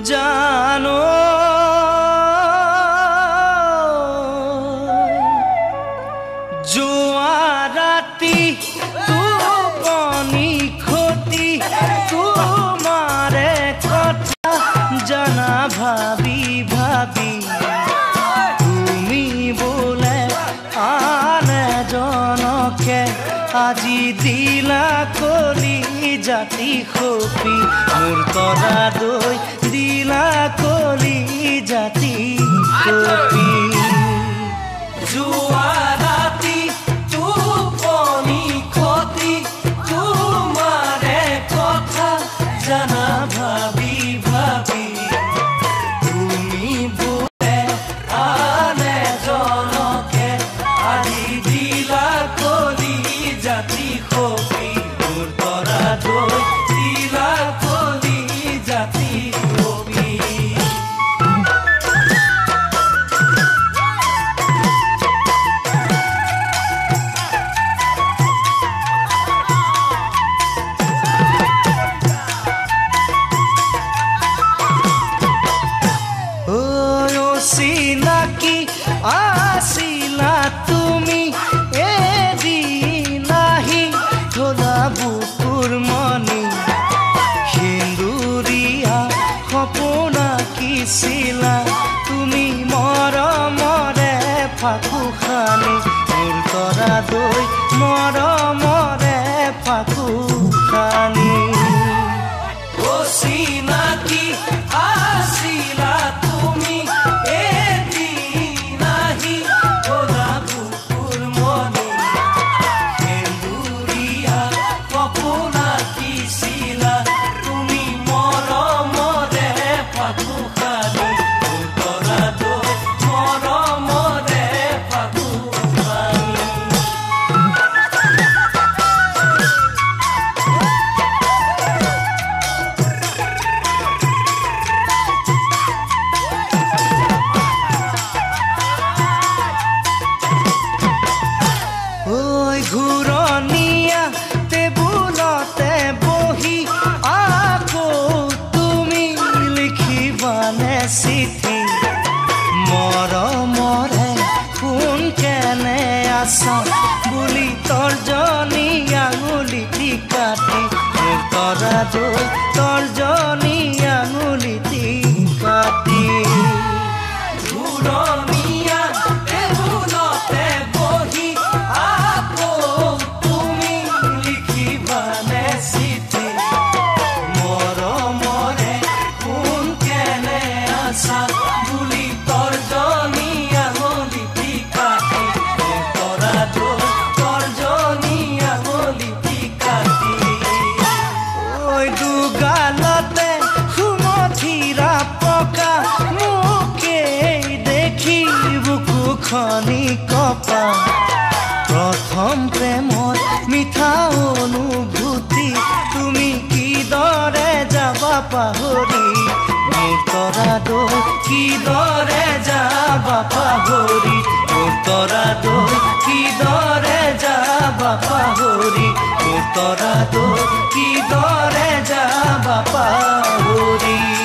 জানো যোৱা ৰাতি টোপনি খতি তোমাৰে কথা জানা ভাবি ভাবি তুমি বোলে আন এজনকে আজি দিলা কলি জাতি খপি মোৰ তৰা দৈ দিলা কলি জাতি খপি যোৱা ৰাতি টোপনি খতি তোমাৰে কথা জানা ভাবি ভাবি তুমি বোলে আন এজনকে আজি দিলা কলি জাতি খপি মোৰ তৰা দৈ দিলা কলি জাতি খপি চিনাকি আছিলা তুমি এদিনাহি ধলা বুকুৰ মনি সিন্দুৰীয়া সপোন আঁকিছিলা তুমি মৰমৰে ফাকু খানি মোৰ তৰা দৈ মৰমৰে ফাকু খানি চিনাকি আছিলা তুমি ঘূৰণীয়া টেবুলতে বহি আকৌ তুমি লিখিবানে চিঠি মৰমৰে কোন কেনে আছা বুলি তৰ্জনী আঙুলিটি কাটি মোৰ তৰা দৈ তৰ্জনী আঙুলিটি কাটি ঘূৰণীয়া টেবুলতে বহি গালতে সুমথিৰা পকা মোকে দেখি বুকু খনি কপা প্ৰথম প্ৰেমত মিঠা অনুভূতি তুমি কিদৰে যাবা পাহৰি মোৰ তৰা দৈ কিদৰে যাবা পাহৰি মোৰ তৰা দৈ কিদৰে যাবা পাহৰি মোৰ তৰা দৈ কিদৰে যাবা পাহৰি